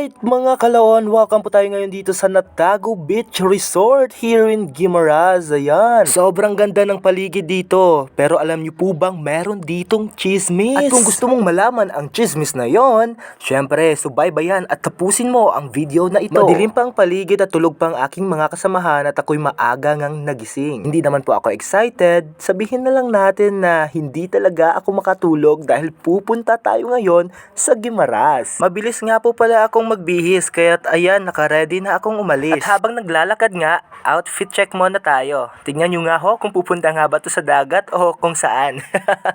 Alright mga kalaon, welcome po tayo ngayon dito sa Natago Beach Resort here in Guimaras. Ayan, sobrang ganda ng paligid dito. Pero alam niyo po bang meron ditong chismis? At kung gusto mong malaman ang chismis na yon, syempre subaybayan at tapusin mo ang video na ito. Madilim pang paligid at tulog pang aking mga kasamahan at ako'y maaga ngang nagising. Hindi naman po ako excited, sabihin na lang natin na hindi talaga ako makatulog dahil pupunta tayo ngayon sa Guimaras. Mabilis nga po pala akong magbihis kaya't ayan, naka-ready na akong umalis. At habang naglalakad nga, outfit check muna tayo. Tingnan nyo nga ho kung pupunta nga ba to sa dagat o kung saan.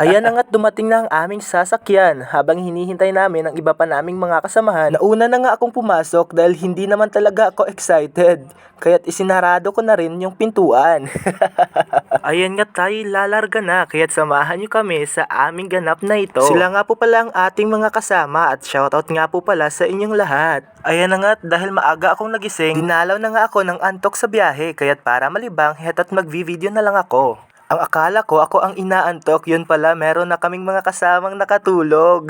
Ayan na nga't dumating na ang aming sasakyan. Habang hinihintay namin ang iba pa naming mga kasamahan, nauna na nga akong pumasok dahil hindi naman talaga ako excited. Kaya't isinarado ko na rin yung pintuan. Ayan nga tayo, lalarga na. Kaya't samahan nyo kami sa aming ganap na ito. Sila nga po pala ang ating mga kasama at shoutout nga po pala sa inyong lahat. Ayan na nga, dahil maaga akong nagising, dinalaw na nga ako ng antok sa biyahe. Kaya't para malibang, heta't magvi-video na lang ako. Ang akala ko ako ang inaantok, yun pala meron na kaming mga kasamang nakatulog.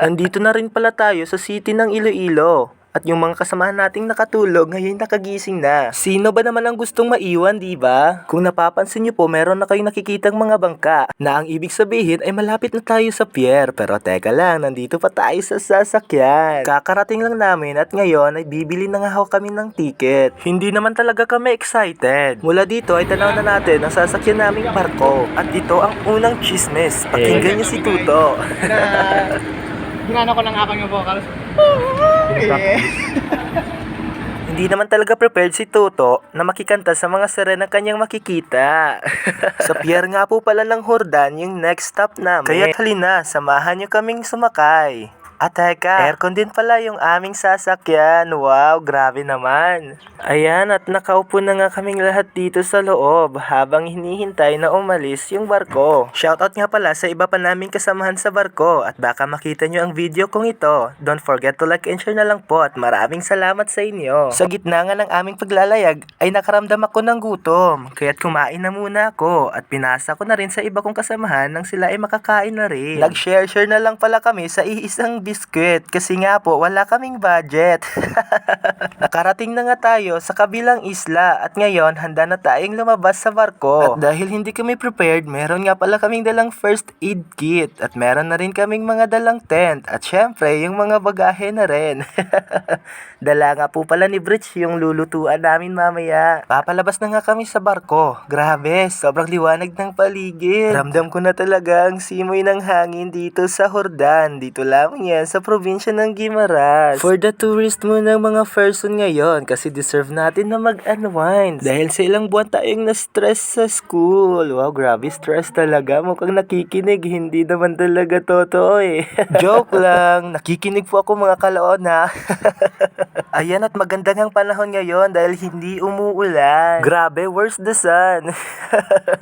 Nandito na rin pala tayo sa city ng Iloilo. At yung mga kasamahan nating nakatulog, ngayon nakagising na. Sino ba naman ang gustong maiwan, di ba? Kung napapansin niyo po, meron na kayong nakikitang mga bangka na ang ibig sabihin ay malapit na tayo sa pier. Pero teka lang, nandito pa tayo sa sasakyan. Kakarating lang namin at ngayon ay bibili na nga ho kami ng ticket. Hindi naman talaga kami excited. Mula dito ay tanaw na natin ang sasakyan naming barko. At ito ang unang chismis. Pakinggan niyo si Tuto. Ginano ko lang aking vocals. Hindi naman talaga prepared si Toto na makikanta sa mga sirena kanyang makikita. Sa pier nga po pala ng Hordan yung next stop namin. Kaya't halina, samahan nyo kaming sumakay. At teka, aircon din pala yung aming sasakyan. Wow, grabe naman. Ayan, at nakaupo na nga kaming lahat dito sa loob habang hinihintay na umalis yung barko. Shoutout nga pala sa iba pa naming kasamahan sa barko at baka makita nyo ang video kong ito. Don't forget to like and share na lang po at maraming salamat sa inyo. Sa gitna nga ng aming paglalayag ay nakaramdam ako ng gutom. Kaya't kumain na muna ako at pinasa ko na rin sa iba kong kasamahan nang sila ay makakain na rin. Nag-share na lang pala kami sa iisang biskwit kasi nga po wala kaming budget. Nakarating na nga tayo sa kabilang isla at ngayon handa na tayong lumabas sa barko. At dahil hindi kami prepared, meron nga pala kaming dalang first aid kit at meron na rin kaming mga dalang tent at syempre yung mga bagahe na rin. Dala nga po pala ni Bridge yung lulutuan namin mamaya. Papalabas na nga kami sa barko. Grabe, sobrang liwanag ng paligid. Ramdam ko na talaga ang simoy ng hangin dito sa Hordan. Dito lamang yan sa probinsya ng Guimaras. For the tourist mo ng mga person ngayon kasi deserve natin na mag-unwind. Dahil sa ilang buwan tayong na-stress sa school. Wow, grabe stress talaga. Mukhang nakikinig. Hindi naman talaga totoo eh. Joke lang. Nakikinig po ako mga kalaon ha. Ayan, at maganda ngang panahon ngayon dahil hindi umuulan. Grabe, where's the sun?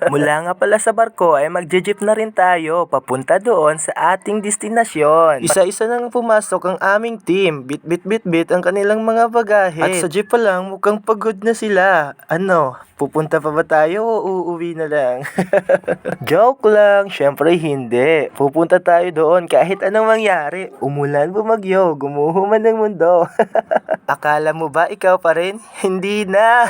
Mula nga pala sa barko ay magje-jeep na rin tayo papunta doon sa ating destinasyon. Isa-isa nang pumasok ang aming team. Bit ang kanilang mga bagahe. At sa jeep pa lang mukhang pagod na sila. Ano? Pupunta pa ba tayo o uuwi na lang? Joke lang, syempre hindi. Pupunta tayo doon kahit anong mangyari. Umulan, bumagyo, gumuho man ng mundo. Akala mo ba ikaw pa rin? Hindi na.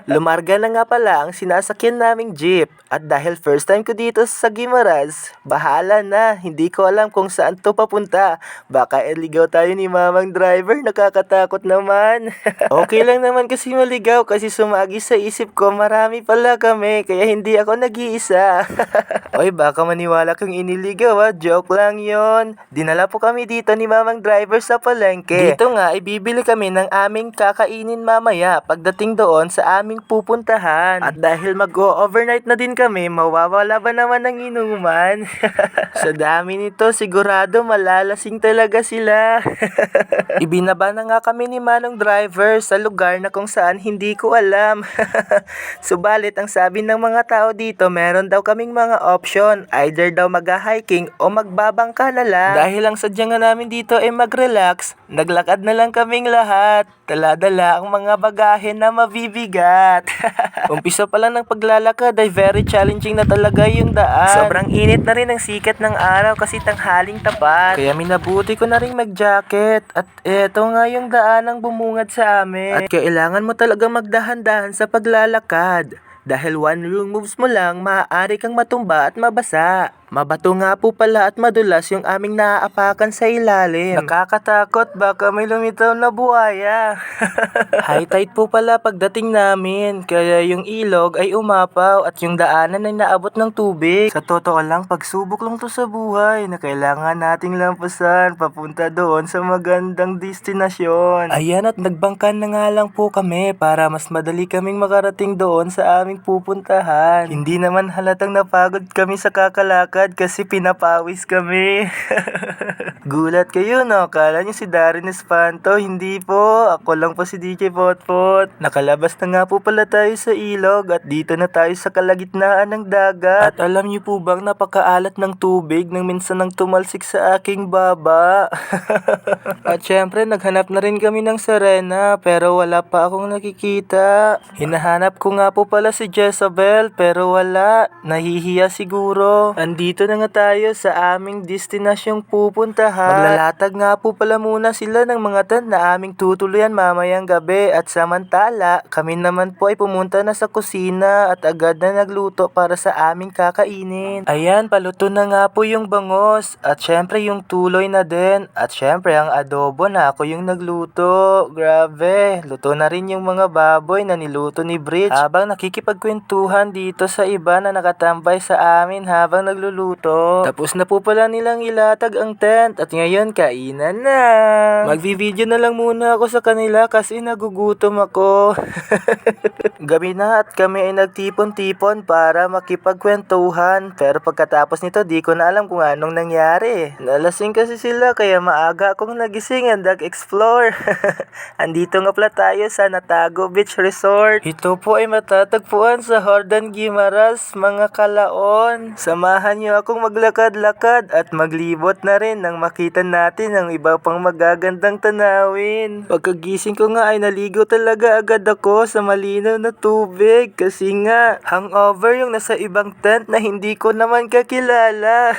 Lumarga na nga pala ang sinasakyan naming jeep. At dahil first time ko dito sa Guimaras, bahala na. Hindi ko alam kung saan to papunta. Baka iligaw tayo ni mamang driver, nakakatakot naman. Okay lang naman kasi maligaw kasi sumagi sa isip ko marami pala kami kaya hindi ako nag-iisa. Oy, baka maniwala kang iniligaw ha, joke lang yon. Dinala po kami dito ni mamang driver sa palengke. Dito nga ay bibili kami ng aming kakainin mamaya pagdating doon sa aming pupuntahan. At dahil mag-o-overnight na din kami, mawawala ba naman ng inuman? Sa dami nito sigurado malalasing talaga sila. Ibinaba na nga kami ni manong driver sa lugar na kung saan hindi ko alam. Subalit ang sabi ng mga tao dito, meron daw kaming mga option. Either daw mag-hiking o magbabangka na lang. Dahil ang sadya nga namin dito ay mag-relax, naglakad na lang kaming lahat. Dala-dala ang mga bagahe na mabibigat. Umpisa pa lang ng paglalakad ay very challenging na talaga yung daan. Sobrang init na rin ang sikat ng araw kasi tanghaling tapat. Kaya Kaya minabuti ko na rin mag-jacket. At eto nga yung daanang bumungad sa amin. At kailangan mo talaga magdahan-dahan sa paglalakad. Dahil one wrong moves mo lang, maaari kang matumba at mabasa. Mabato nga po pala at madulas yung aming naaapakan sa ilalim. Nakakatakot, baka may lumitaw na buhaya. High tide po pala pagdating namin, kaya yung ilog ay umapaw at yung daanan ay naabot ng tubig. Sa totoo lang, pagsubok lang to sa buhay na kailangan nating lampasan papunta doon sa magandang destinasyon. Ayan, at nagbangkan na nga lang po kami para mas madali kaming makarating doon sa aming pupuntahan. Hindi naman halatang napagod kami sa kakalakad kasi pinapawis kami. Gulat kayo, no? Kala nyo si Darren Espanto. Hindi po. Ako lang po si DJ Potpot. Nakalabas na nga po pala tayo sa ilog at dito na tayo sa kalagitnaan ng dagat. At alam nyo po bang napakaalat ng tubig nang minsan nang tumalsik sa aking baba? At syempre, naghanap na rin kami ng Serena pero wala pa akong nakikita. Hinahanap ko nga po pala si Jezabel pero wala. Nahihiya siguro. Andito na nga tayo sa aming destinasyong pupuntahan. Maglalatag nga po pala muna sila ng mga tent na aming tutuluyan mamayang gabi at samantala kami naman po ay pumunta na sa kusina at agad na nagluto para sa aming kakainin. Ayan, paluto na nga po yung bangos at syempre yung tuloy na din at syempre ang adobo na ako yung nagluto. Grabe, luto na rin yung mga baboy na niluto ni Bridge habang nakikipagkwentuhan dito sa iba na nakatambay sa amin habang nagluluto. Tapos na po pala nilang ilatag ang tent at ngayon kainan na. Magvi-video na lang muna ako sa kanila kasi nagugutom ako. Gabi na at kami ay nagtipon-tipon para makipagkwentuhan pero pagkatapos nito di ko na alam kung anong nangyari. Nalasing kasi sila kaya maaga akong nagising and nag-explore. Andito nga pala tayo sa Natago Beach Resort. Ito po ay matatagpuan sa Hordan Guimaras, mga Kalaon. Samahan niyo akong maglakad-lakad at maglibot na rin nang makita natin ang iba pang magagandang tanawin. Pagkagising ko nga ay naligo talaga agad ako sa malinaw na tubig kasi nga hangover yung nasa ibang tent na hindi ko naman kakilala.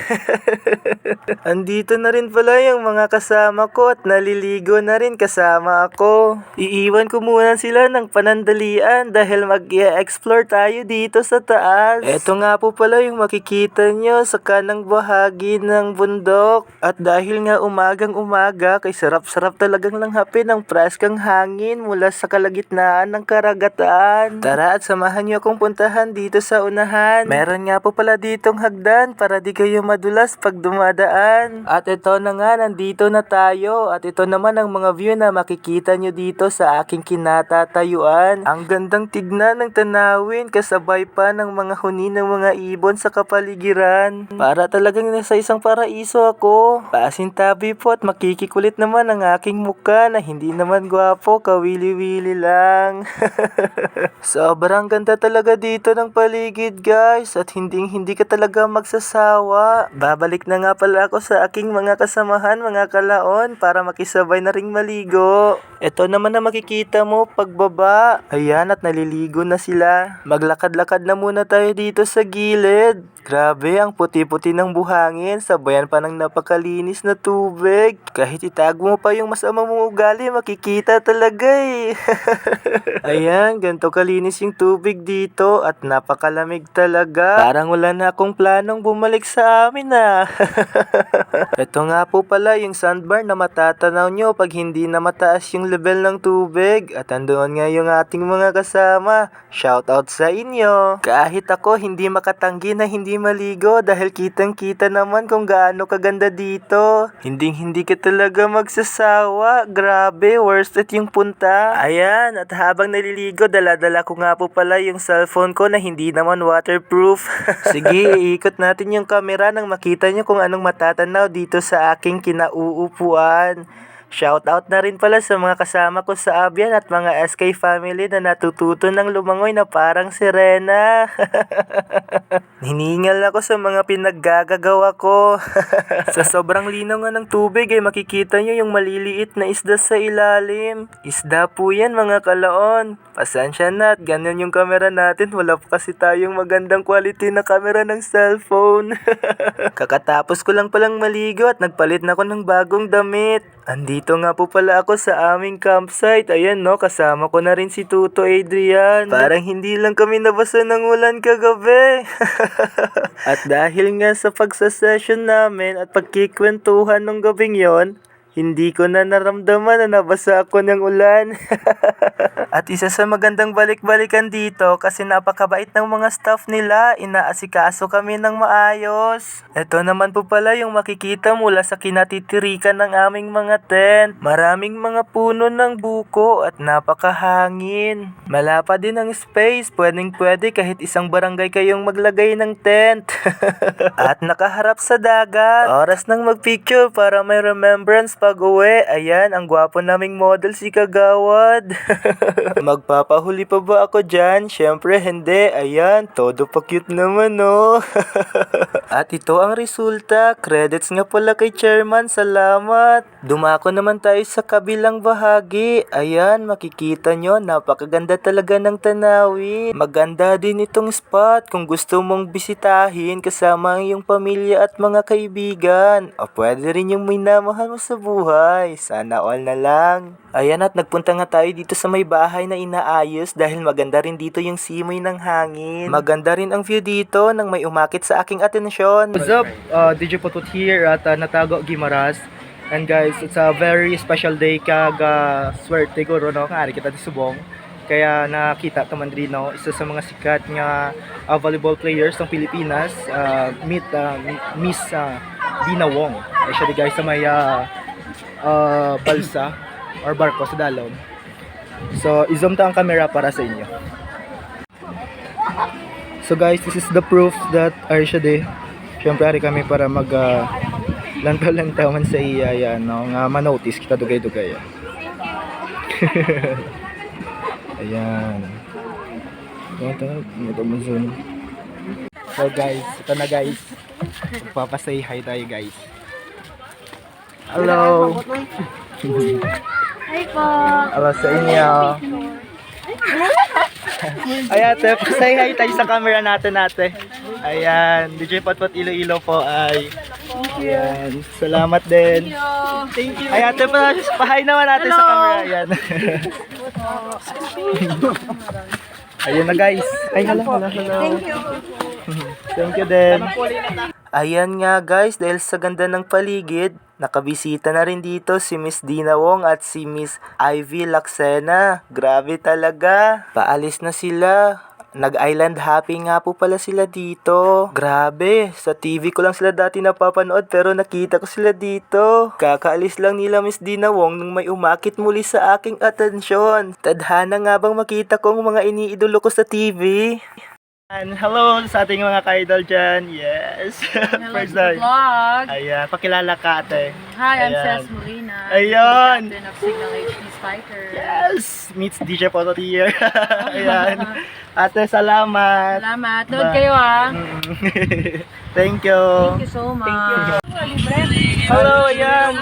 Andito na rin pala yung mga kasama ko at naliligo na rin kasama ako. Iiwan ko muna sila ng panandalian dahil mag-i-explore tayo dito sa taas. Eto nga po pala yung makikita nyo sa kanang bahagi ng bundok. At dahil nga umagang-umaga, kay sarap-sarap talagang langhapin ang preskang hangin mula sa kalagitnaan ng karagatan. Tara at samahan nyo akong puntahan dito sa unahan. Meron nga po pala ditong hagdan para di kayo madulas pag dumadaan. At ito na nga, nandito na tayo. At ito naman ang mga view na makikita nyo dito sa aking kinatatayuan. Ang gandang tignan ng tanawin kasabay pa ng mga huni ng mga ibon sa kapaligiran. Para talagang nasa isang paraiso ako. Pasintabi po at makikikulit naman ang aking mukha na hindi naman gwapo, kawili-wili lang. Sobrang ganda talaga dito ng paligid guys at hindi ka talaga magsasawa. Babalik na nga pala ako sa aking mga kasamahan, mga Kalaon para makisabay na ring maligo. Ito naman na makikita mo pagbaba. Ayan at naliligo na sila. Maglakad-lakad na muna tayo dito sa gilid. Grabe, ang puti-puti ng buhangin, sabayan pa ng napakalinis na tubig. Kahit itago mo pa yung masama mong ugali, makikita talaga eh. Ayan, ganito kalinis yung tubig dito at napakalamig talaga. Parang wala na akong planong bumalik sa amin ah. Ito nga po pala yung sandbar na matatanaw nyo pag hindi na mataas yung level ng tubig. At andoon nga yung ating mga kasama. Shout out sa inyo. Kahit ako hindi makatanggi na hindi maligo dahil kitang-kita naman kung gaano kaganda dito. Hindi ka talaga magsasawa. Grabe, worth it yung punta. Ayan, at habang naliligo, dala-dala ko nga po pala yung cellphone ko na hindi naman waterproof. Sige, iikot natin yung camera nang makita nyo kung anong matatanaw dito sa aking kinauupuan. Shoutout na rin pala sa mga kasama ko sa Abian at mga SK family na natututo ng lumangoy na parang sirena. Hiningal ako sa mga pinaggagawa ko. Sa sobrang linaw nga ng tubig ay makikita nyo yung maliliit na isda sa ilalim. Isda po yan mga kalaon. Pasensya na at ganyan yung camera natin. Wala pa kasi tayong magandang quality na camera ng cellphone. Kakatapos ko lang palang maligo at nagpalit na ako ng bagong damit. Andito nga po pala ako sa aming campsite. Ayan no, kasama ko na rin si Tuto Adrian. Parang hindi lang kami nabasa ng ulan kagabi. At dahil nga sa pagsasession namin at pagkikwentuhan ng gabing yon, hindi ko na naramdaman na nabasa ako ng ulan. At isa sa magandang balik-balikan dito kasi napakabait ng mga staff nila, inaasikaso kami ng maayos. Ito naman po pala yung makikita mula sa kinatitirikan ng aming mga tent. Maraming mga puno ng buko at napakahangin. Malapa din ang space, pwedeng-pwede kahit isang barangay kayong maglagay ng tent. At nakaharap sa dagat. Oras nang magpicture para may remembrance pag uwi. Ayan, ang gwapo naming model si Kagawad. Magpapahuli pa ba ako dyan? Syempre hindi. Ayan, todo pa cute naman no. At ito ang resulta. Credits nga pala kay Chairman. Salamat. Dumako naman tayo sa kabilang bahagi. Ayan, makikita nyo, napakaganda talaga ng tanawin. Maganda din itong spot kung gusto mong bisitahin kasama ang iyong pamilya at mga kaibigan. O pwede rin yung minamahal mo sa buhay. Sana all na lang. Ayan, at nagpunta nga tayo dito sa may bahay na inaayos dahil maganda rin dito yung simoy ng hangin. Maganda rin ang view dito nang may umakit sa aking atensyon. What's up? DJ Potut here at Natago Gimaras. And guys, it's a very special day kaga swerte ko no nga kita di subong. Kaya nakita taman rin no, isa sa mga sikat nga volleyball players ng Pilipinas, Miss Dina Wong. Actually guys, sa may balsa or barko sa dalom. So, i-zoom ta ang camera para sa inyo. So guys, this is the proof that Arshade, syempre ari kami para mag lantaw-lantawan sa iya yan, no? Nga manotice kita dugay-dugay. Ayan. Ito mo zoom. So guys, ito na guys. Magpapasay hi tayo guys. Hello. Hi po. Hello sa inyo. Ayan, say hi tayo sa camera natin. Ayan, DJ Potpot Iloilo po ay. Ayan, salamat din. Thank you. Ayan, pahay naman natin sa camera. Ayan. Ayun na guys. Ay, hello. Thank you. Thank you din. Ayan nga guys, dahil sa ganda ng paligid, nakabisita na rin dito si Miss Dina Wong at si Miss Ivy Laksena. Grabe talaga. Paalis na sila. Nag-island hopping nga po pala sila dito. Grabe, sa TV ko lang sila dati napapanood pero nakita ko sila dito. Kakaalis lang nila Miss Dina Wong nung may umakit muli sa aking atensyon. Tadhana nga bang makita ko ang mga iniidolo ko sa TV? And hello sa ating mga ka-idol dyan. Yes. Hello First to the time. vlog. Ayan, pakilala ka ate. Hi, I'm Ayan. Cez Molina. Ayun. Captain of Signal HD Spiker. Yes! Meets DJ Pottot here. Ayan. Ate, salamat. Salamat. Nood kayo ah. Thank you. Thank you so much. Hello, ayan.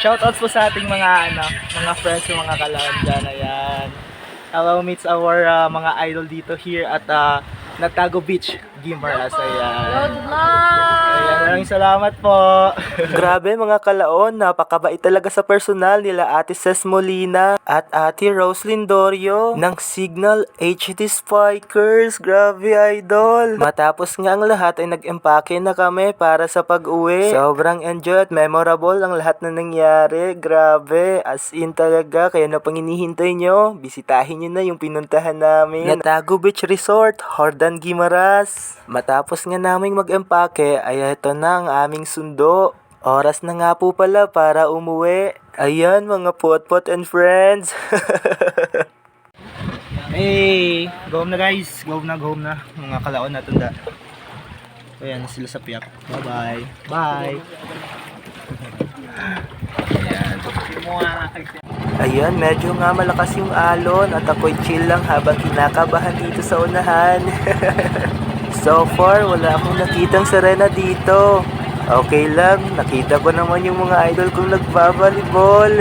Shoutouts po sa ating mga mga friends, mga kalawan dyan. Ayan. Hello, meets our mga idol dito here at Natago Beach, Gimaras. Ayan. Load vlog. Ayan, maraming salamat po. Grabe mga kalaon, napakabait talaga sa personal nila Ate Cez Molina at Ate Roslyn Dorio ng Signal HD Spikers. Grabe idol. Matapos nga ang lahat ay nag-empake na kami para sa pag-uwi. Sobrang enjoy at memorable ang lahat na nangyari. Grabe, as in talaga. Kaya na pang hinihintay nyo, bisitahin nyo na yung pinuntahan namin. Natago Beach Resort, Hordan, Gimaras. Matapos nga naming mag-empake ay ito na ang aming sundo. Oras na nga po pala para umuwi. Ayan mga potpot and friends. Hey, go home na guys. Go home na. Mga kalaon na tunda. Ayan sila sa piyak. Bye-bye. Bye. Ayan. Ayan, medyo nga malakas yung alon at ako'y chill lang habang kinakabahan dito sa unahan. So far, wala akong nakitang sirena dito. Okay lang, nakita ko naman yung mga idol kong nagbabalibol.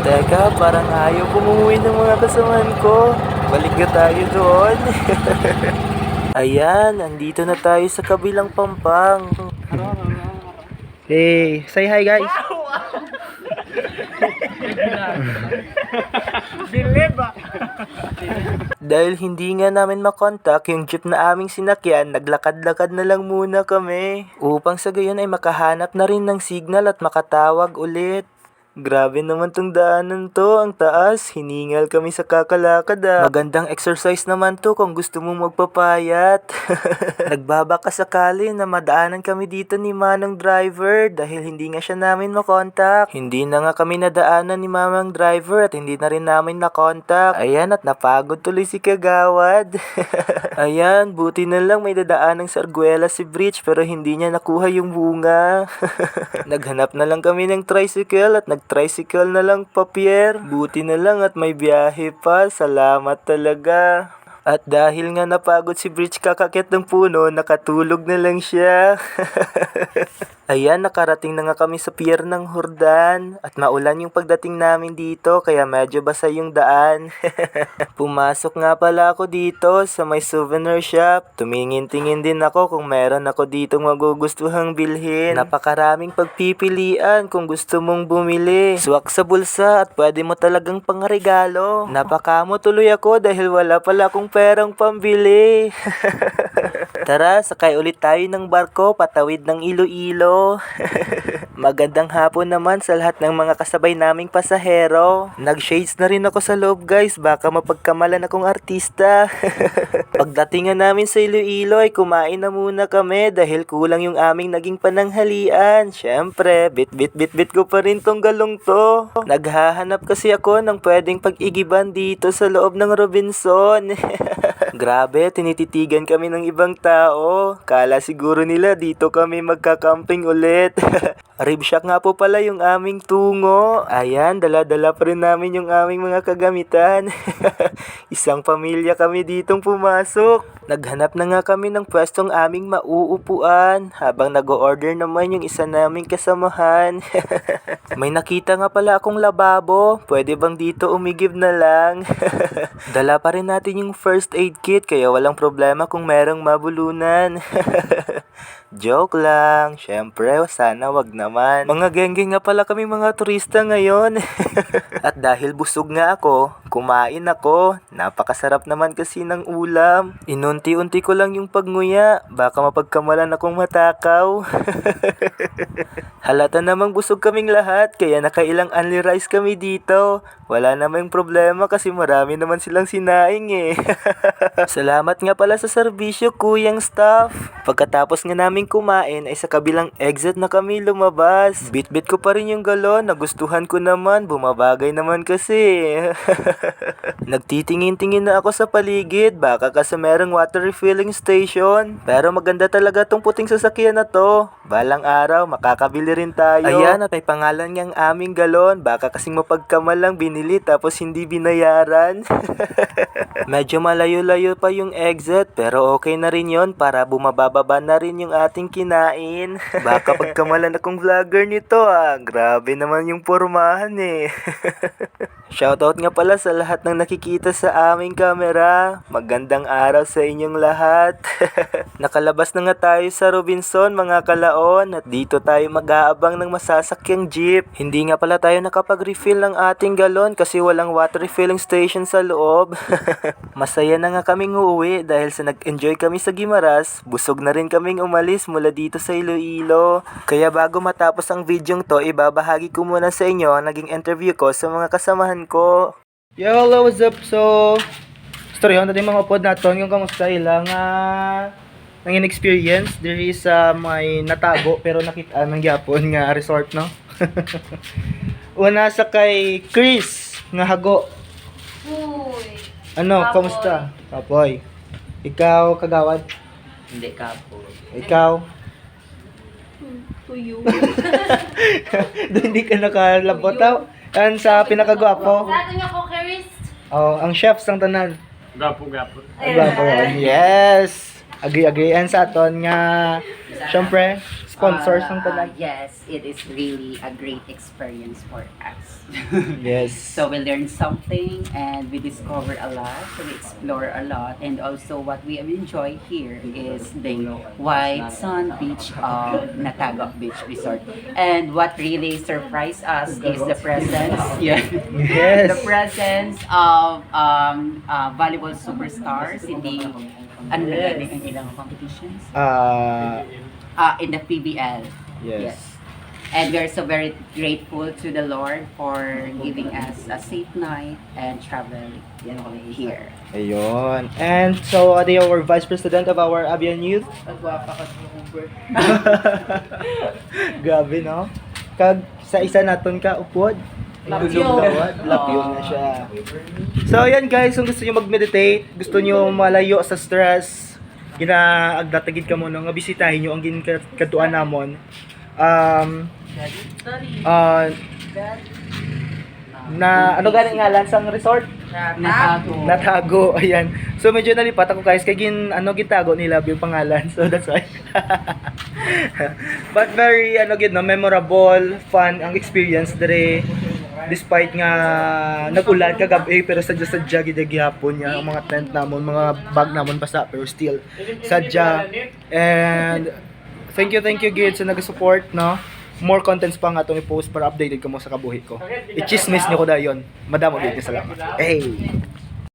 Teka, parang ayaw pumuwi ng mga kasamahan ko. Balik na tayo doon. Ayan, andito na tayo sa kabilang pampang. Hey, say hi guys. Dahil hindi nga namin makontak yung jeep na aming sinakyan, naglakad-lakad na lang muna kami. Upang sa gayon ay makahanap na rin ng signal at makatawag ulit. Grabe naman tong daanan to, ang taas, hiningal kami sa kakalakad ah. Magandang exercise naman to kung gusto mong magpapayat. Nagbabaka sakali na madaanan kami dito ni Manong driver dahil hindi nga siya namin makontak. Hindi na nga kami nadaanan ni Mamang driver at hindi na rin namin nakontak. Ayan, at napagod tuloy si Kagawad. Ayan, buti na lang may dadaan ng sarguela si Bridge pero hindi niya nakuha yung bunga. Naghanap na lang kami ng tricycle at nag-tricycle na lang pa Pierre. Buti na lang at may biyahe pa. Salamat talaga. At dahil nga napagod si Bridge kakakit ng puno, nakatulog na lang siya. Ayan, nakarating na nga kami sa pier ng Hordan. At maulan yung pagdating namin dito, kaya medyo basa yung daan. Pumasok nga pala ako dito sa may souvenir shop. Tumingin-tingin din ako kung meron ako ditong magugustuhang bilhin. Napakaraming pagpipilian kung gusto mong bumili. Swak sa bulsa at pwede mo talagang pangregalo. Napakamo tuloy ako dahil wala pala akong perang pambili. Tara, sakay ulit tayo ng barko patawid ng Iloilo. Magandang hapon naman sa lahat ng mga kasabay naming pasahero. Nag-shades na rin ako sa loob guys, baka mapagkamalan akong artista. Pagdating nga namin sa Iloilo ay kumain na muna kami dahil kulang yung aming naging pananghalian. Syempre, bit ko pa rin tong galong to. Naghahanap kasi ako ng pwedeng pag-igiban dito sa loob ng Robinson. Grabe, tinititigan kami ng ibang tao. Kala siguro nila dito kami magkakamping ulit. Ribshack nga po pala yung aming tungo. Ayan, dala-dala pa rin namin yung aming mga kagamitan. Isang pamilya kami ditong pumasok. Naghanap na nga kami ng pwestong aming mauupuan habang nag-o-order naman yung isa naming kasamahan. May nakita nga pala akong lababo. Pwede bang dito umigib na lang? Dala pa rin natin yung first aid kit kaya walang problema kung merong mabulunan. Joke lang. Syempre, sana wag naman. Mga geng-geng nga pala kami mga turista ngayon. At dahil busog nga ako, kumain ako. Napakasarap naman kasi ng ulam. Inunti-unti ko lang yung pagnguya. Baka mapagkamalan akong matakaw. Halata namang busog kaming lahat, kaya nakailang only rice kami dito. Wala namang problema kasi marami naman silang sinaing eh. Salamat nga pala sa serbisyo, kuyang staff. Pagkatapos nga namin kumain ay sa kabilang exit na kami lumabas. Bit-bit ko pa rin yung galon, nagustuhan ko naman, bumabagay naman kasi. Nagtitingin-tingin na ako sa paligid, baka kasi merong water refilling station. Pero maganda talaga tong puting sasakyan na to. Balang araw, makakabili rin tayo. Ayan, at may pangalan niyang aming galon, baka kasing mapagkamal lang binili tapos hindi binayaran. Medyo malayo-layo pa yung exit, pero okay na rin yon para bumababa na rin yung ating kinain. Baka pagkamalan akong vlogger nito ah. Grabe naman yung pormahan eh. Shoutout nga pala sa lahat ng nakikita sa aming camera. Magandang araw sa inyong lahat. Nakalabas na nga tayo sa Robinson mga kalaon at dito tayo mag-aabang ng masasakyang jeep. Hindi nga pala tayo nakapag-refill ng ating galon kasi walang water refilling station sa loob. Masaya na nga kaming uuwi dahil sa nag-enjoy kami sa Guimaras, busog na rin kaming umalis mula dito sa Iloilo. Kaya bago matapos ang videong to, ibabahagi ko muna sa inyo ang naging interview ko sa mga kasamahan ko. Yo, hello, what's up? So, storyon natin mga pod naton yung kamusta ilang nangin experience diri sa may natago pero nakita ng gyapon nga resort no. Una sa kay Chris nga hago. Uy. Ano, Kapoy. kamusta? Kapoy. Ikaw kagawad? Hindi ka po. Ikaw? Tuyo. Doon hindi ka nakalabot. And sa pinakagwapo, Sa ato niya cookerist. oh, ang chef sang tanan. Gapo. Ang gwapo. Yes. Agree and sa aton nga syempre sponsors sang tanan. Yes, it is really a great experience for us. Yes. So we learn something and we discover a lot, so we explore a lot, and also what we enjoy here is the White Sand Beach of Natagak Beach Resort. And what really surprised us is the presence, Yes. the presence of volleyball superstars in the in ilang competitions in the PBL. Yes. And we are so very grateful to the Lord for giving us a safe night and travel here. Ayun. And so, are they our Vice President of our Abian Youth? Grabe, no? Kag sa isa naton ka upod. Lapyo na siya. So, ayan guys, kung gusto nyo mag-meditate, gusto nyo malayo sa stress, ginaagdatagid ka mo no, nga bisitahin nyo ang ginkaduan namon. Na ano ganing ngalan sang resort? Natago. Ayan. So medyo nalipat ako guys kay gitago nila yung pangalan. So that's why. But very memorable, fun ang experience dire. Despite nga nagulan kagabi pero sadya gid gyapon niya ang mga tent namon, mga bag namon basa pero still sadya. And thank you gid sa nag-support, no. More contents pa nga itong i-post para updated ka mo sa kabuhi ko. I-chismis nyo ko dayon. Madamo gid salamat. Hey.